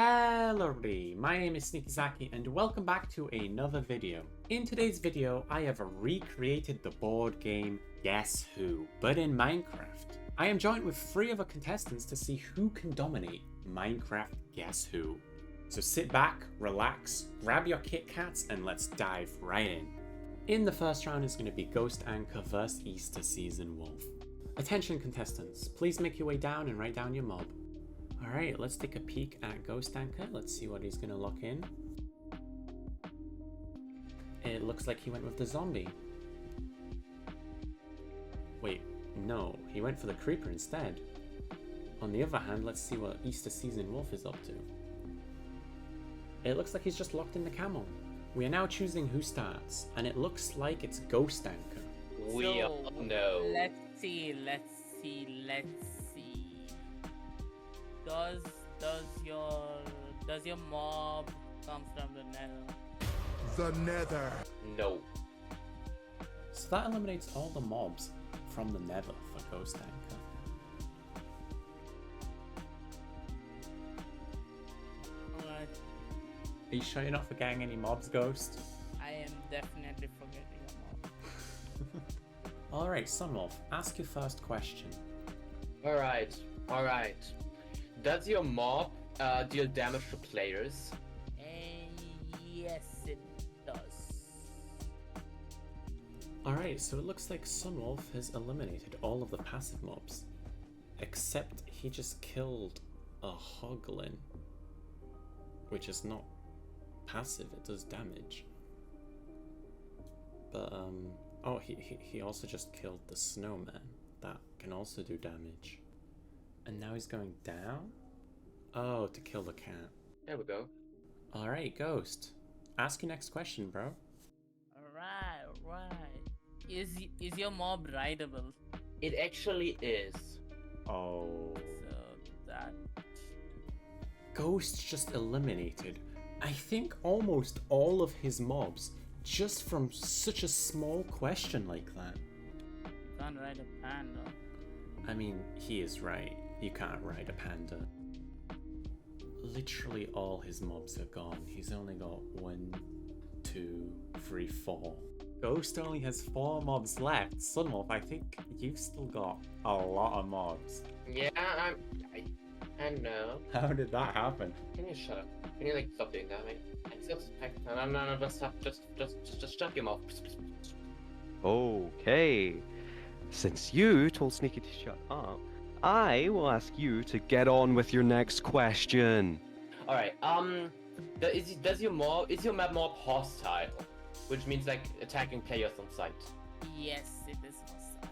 Hello everybody, my name is Sneakizaki and welcome back to another video. In today's video, I have recreated the board game Guess Who, but in Minecraft. I am joined with 3 other contestants to see who can dominate Minecraft Guess Who. So sit back, relax, grab your Kit Kats and let's dive right in. In the first round is going to be Ghost Anchor vs Easter Season Wolf. Attention contestants, please make your way down and write down your mob. Alright, let's take a peek at Ghost Anchor. Let's see what he's going to lock in. It looks like he went with the zombie. Wait, no, he went for the creeper instead. On the other hand, let's see what Easter Season Wolf is up to. It looks like he's just locked in the camel. We are now choosing who starts, and it looks like it's Ghost Anchor. We all know. Let's see. Does your mob come from the nether? The Nether. No. So that eliminates all the mobs from the nether for Ghost Anchor. Alright, Are you sure you're not forgetting any mobs, Ghost? I am definitely forgetting your mob. Alright, Sunwolf, ask your first question. Alright. Does your mob deal damage to players? Yes, it does. Alright, so it looks like Sunwolf has eliminated all of the passive mobs. Except he just killed a Hoglin. Which is not passive, it does damage. But, oh, he also just killed the snowman. That can also do damage. And now he's going down? Oh, to kill the cat. There we go. Alright, Ghost. Ask your next question, bro. Alright. Is your mob rideable? It actually is. Oh. So that Ghost just eliminated, I think, almost all of his mobs just from such a small question like that. you can't ride a panda. I mean, he is right. You can't ride a panda. Literally all his mobs are gone. He's only got 1, 2, 3, 4. Ghost only has 4 mobs left. Sunwolf, I think you've still got a lot of mobs. Yeah, I know. How did that happen? Can you shut up? Can you stop doing that, mate? No, just stop. Just shut your mouth. Okay. Since you told Sneaky to shut up, I will ask you to get on with your next question. Alright, is your map more hostile? Which means attacking players on sight. Yes, it is hostile.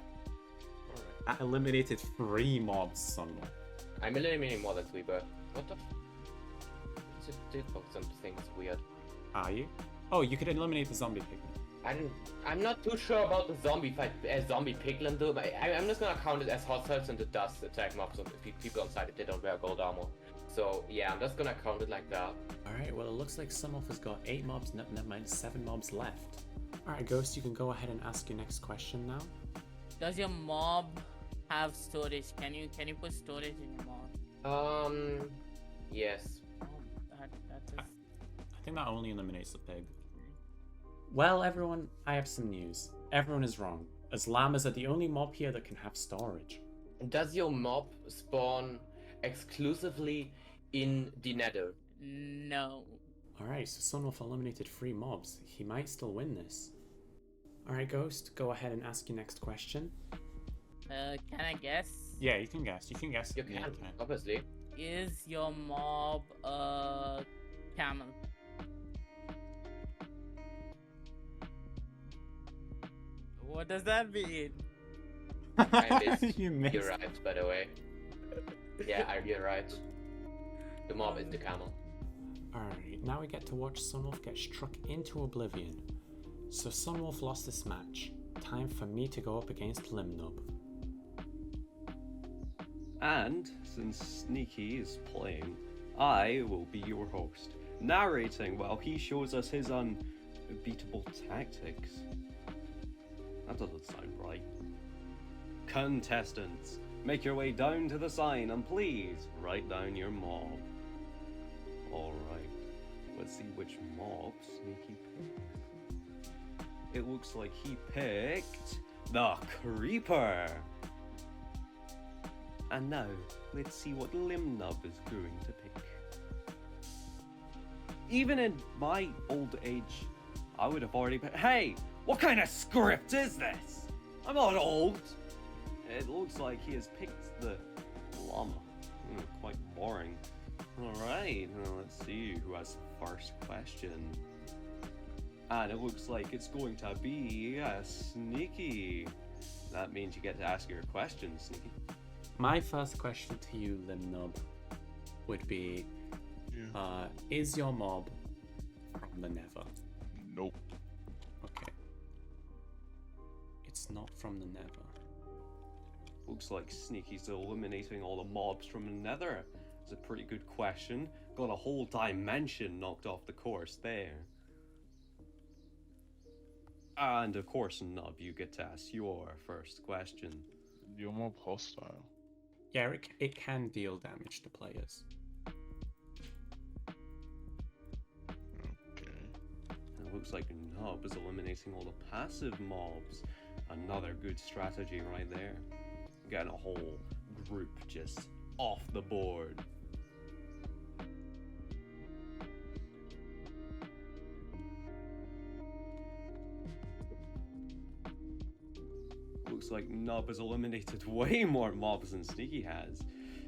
I eliminated 3 mobs, Sunwolf. I'm eliminating more than 3, but what the something is weird. Are you? Oh, you could eliminate the zombie pigman. I'm not too sure about the zombie fight as zombie piglin though, but I'm just gonna count it as hostile since it does attack mobs of people on site if they don't wear gold armor. So yeah, I'm just gonna count it like that. Alright, well it looks like Sunwolf has got 8 mobs, never mind 7 mobs left. Alright, Ghost, you can go ahead and ask your next question now. Does your mob have storage? Can you put storage in your mob? Yes. Oh, that is. I think that only eliminates the pig. Well, everyone, I have some news. Everyone is wrong, as llamas are the only mob here that can have storage. Does your mob spawn exclusively in the nether? No. Alright, so Sunwolf eliminated 3 mobs. He might still win this. Alright, Ghost, go ahead and ask your next question. Can I guess? Yeah, you can guess. You can guess. You can, obviously. Is your mob a camel? What does that mean? I missed. You missed. You're right, by the way. Yeah, you're right. The mob is the camel. Alright, now we get to watch Sunwolf get struck into oblivion. So Sunwolf lost this match. Time for me to go up against lymnub. And since Sneaky is playing, I will be your host, narrating while he shows us his unbeatable tactics. That doesn't sound right. Contestants, make your way down to the sign and please write down your mob. Let's see which mob Sneaky picked. It looks like he picked the Creeper. And now, let's see what Lymnub is going to pick. Even in my old age, I would have already picked. Hey, what kind of script is this? I'm not old. It looks like he has picked the llama. Quite boring. Alright, let's see who has the first question. And it looks like it's going to be Sneaky. That means you get to ask your question, Sneaky. My first question to you, Lymnub, would be, is your mob from the Nether? Nope. Okay. It's not from the Nether. Looks like Sneaky's eliminating all the mobs from the Nether. It's a pretty good question. Got a whole dimension knocked off the course there. And of course, Nub, you get to ask your first question. Your mob hostile. Yeah, it can deal damage to players. Okay. And it looks like Nub is eliminating all the passive mobs. Another good strategy right there. Getting a whole group just off the board. Looks like Nub has eliminated way more mobs than Sneaky has.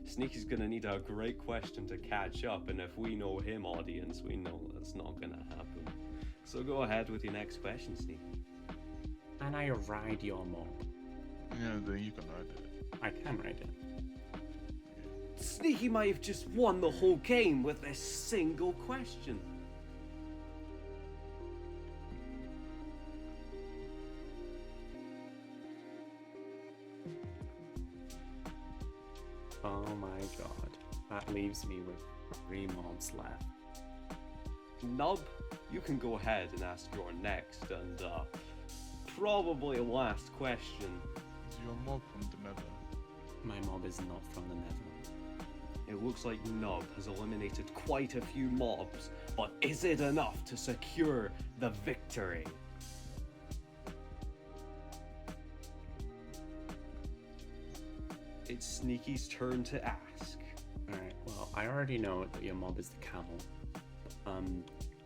Sneaky's gonna need a great question to catch up, and if we know him, audience, we know that's not gonna happen. So go ahead with your next question, Sneaky. Can I ride your mob? Yeah, then you can ride it. I can ride it. Sneaky might have just won the whole game with this single question. Oh my god. That leaves me with 3 mobs left. Nub, you can go ahead and ask your next and probably last question. Is your mob from the Nether? My mob is not from the Nether. It looks like Nub has eliminated quite a few mobs, but is it enough to secure the victory? It's Sneaky's turn to ask. Alright, well, I already know that your mob is the camel.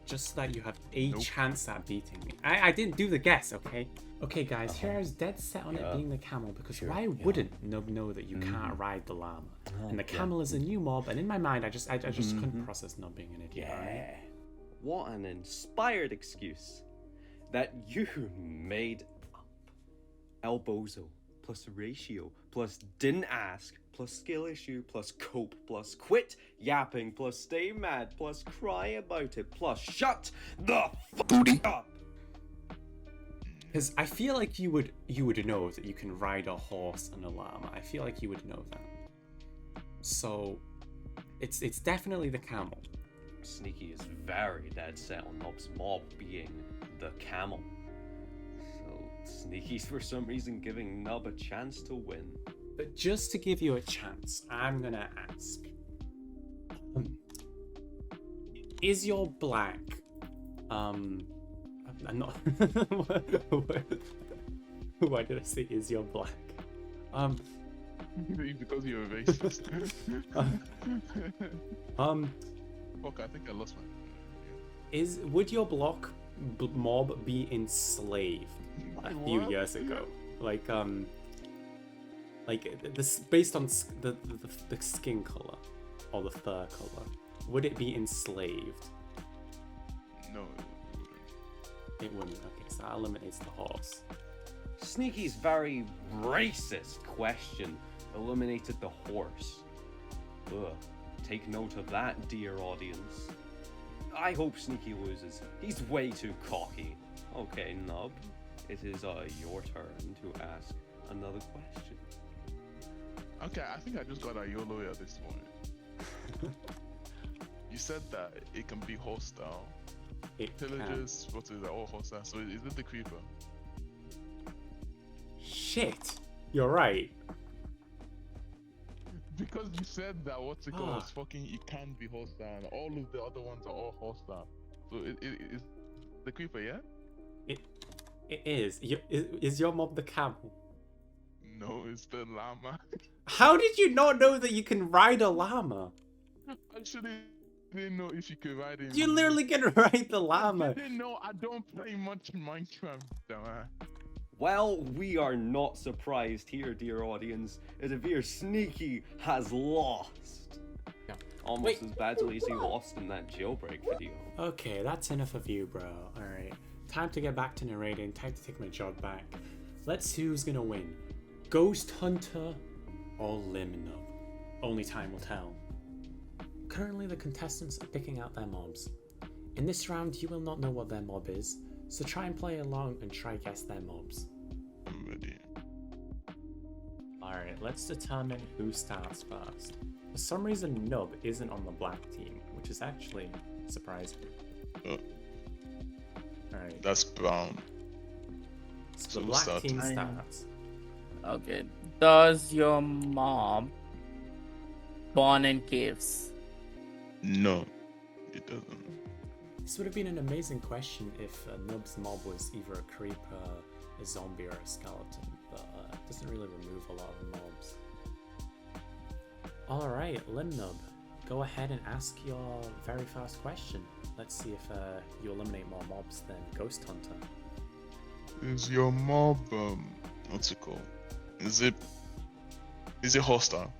Just so that you have a chance at beating me. I didn't do the guess, okay? Okay, guys, here I was dead set on it being the camel, because why wouldn't Nub know that you can't ride the llama? And the camel is a new mob, and in my mind, I just couldn't process Nub being an idiot. Right? What an inspired excuse that you made up. Elbozo plus ratio plus didn't ask plus skill issue plus cope plus quit yapping plus stay mad plus cry about it plus shut the f*** up. Because I feel like you would know that you can ride a horse and a llama. I feel like you would know that. So it's definitely the camel. Sneaky is very dead set on Nub's mob being the camel. So Sneaky's for some reason giving Nub a chance to win. But just to give you a chance, I'm gonna ask. Is your black I'm not why did I say is your black? Because you're a racist. Fuck, I think I lost my... Would your mob be enslaved a few years ago? Like this based on the skin color or the fur color, would it be enslaved? No, it wouldn't. Okay, so that eliminates the horse. Sneaky's very racist question eliminated the horse. Ugh. Take note of that, dear audience. I hope Sneaky loses. He's way too cocky. Okay, Nub, it is your turn to ask another question. Okay, I think I just got a YOLO at this point. You said that it can be hostile. Pillagers, what is it, all hostile? So is it the creeper? Shit! You're right. Because you said that what's it called was fucking, it can be hostile, and all of the other ones are all hostile. So it's the creeper, yeah? It is. Is your mob the camel? No, it's the llama. How did you not know that you can ride a llama? Actually, I didn't know if you could ride it. You literally can ride the llama. I didn't know. I don't play much Minecraft, dumbass. Well, we are not surprised here, dear audience. It appears Sneaky has lost. Yeah. Almost Wait. as badly as he lost in that jailbreak video. Okay, that's enough of you, bro. Alright. Time to get back to narrating. Time to take my job back. Let's see who's gonna win. Ghost Hunter or Lymnub? Only time will tell. Currently, the contestants are picking out their mobs. In this round, you will not know what their mob is, so try and play along and try guess their mobs. I'm ready. Alright, let's determine who starts first. For some reason, Nub isn't on the black team, which is actually surprising. Oh, Alright, that's brown. so the so black start. team starts. Okay. Does your mob spawn in caves? No, it doesn't. This would have been an amazing question if Nub's mob was either a creeper, a zombie, or a skeleton, but it doesn't really remove a lot of mobs. Alright, Lymnub, go ahead and ask your very first question. Let's see if you eliminate more mobs than Ghost Hunter. Is your mob what's it called? Is it hostile?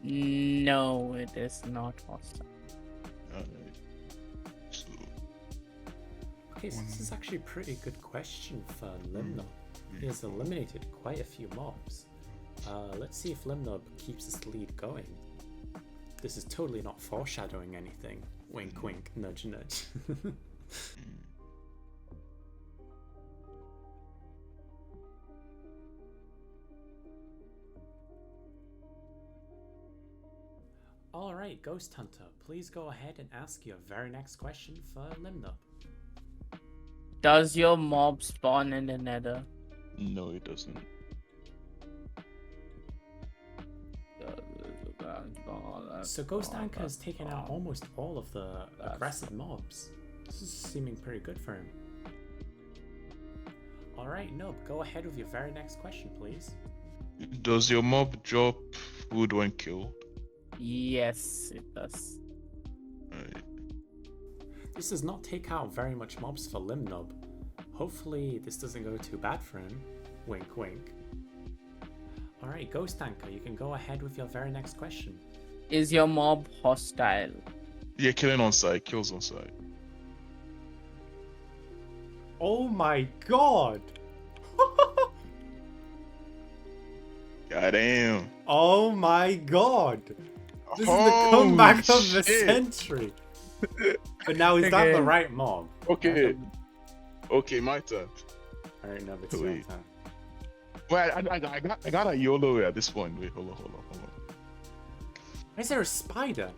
No, it is not hostile. Alright. So Okay, so this is actually a pretty good question for Lymnub. He has eliminated quite a few mobs. Let's see if Lymnub keeps his lead going. This is totally not foreshadowing anything. Wink wink, nudge nudge. Alright, Ghost Hunter, please go ahead and ask your very next question for Lymnub. Does your mob spawn in the nether? no, it doesn't. So Ghost Anchor has taken out almost all of the aggressive mobs. This is seeming pretty good for him. Alright, Nub, go ahead with your very next question, please. Does your mob drop food when killed? Yes, it does. Alright. This does not take out very much mobs for Lymnub. Hopefully this doesn't go too bad for him. Wink wink. Alright, Ghost Anchor, you can go ahead with your very next question. Is your mob hostile? Yeah, killing on site, kills on site. Oh my god! Goddamn. Oh my god! This is the Oh, comeback of the shit. century! But now is that the Okay. right mob? Okay. Okay, my turn. Alright, no, it's your Wait. time. Well, I got a YOLO at this point. Wait, hold on. Why is there a spider?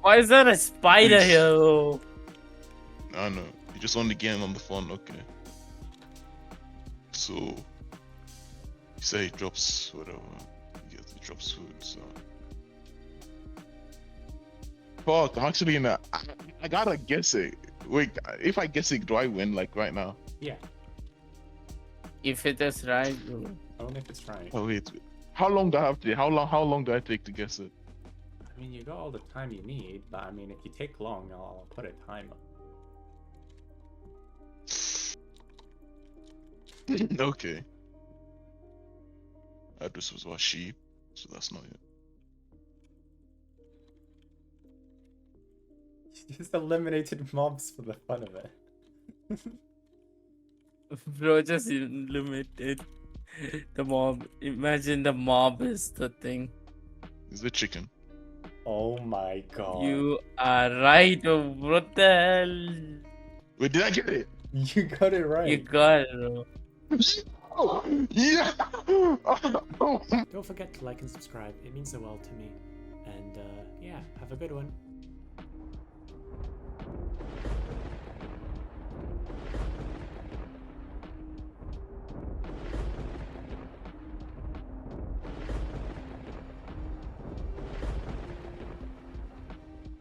Why is there a spider Please. here? I know. You just want to get in on the fun, okay. So, you say he drops whatever. He drops food, so. Fuck, I'm actually in a. I gotta guess it. Wait, if I guess it, do I win, like, right now? Yeah, If it is right, you- only if it's right. Oh, wait. How long do I have to. How long do I take to guess it? I mean, you got all the time you need, but I mean, if you take long, I'll put a timer. Okay. Address was about sheep, so that's not it. You just eliminated mobs for the fun of it. bro, just limited the mob. Imagine the mob is the thing. Is it chicken? Oh my god. You are right. Oh, what the hell? Wait, did I get it? You got it right. You got it, bro. Oh, yeah! Don't forget to like and subscribe, it means the world to me. And yeah, have a good one.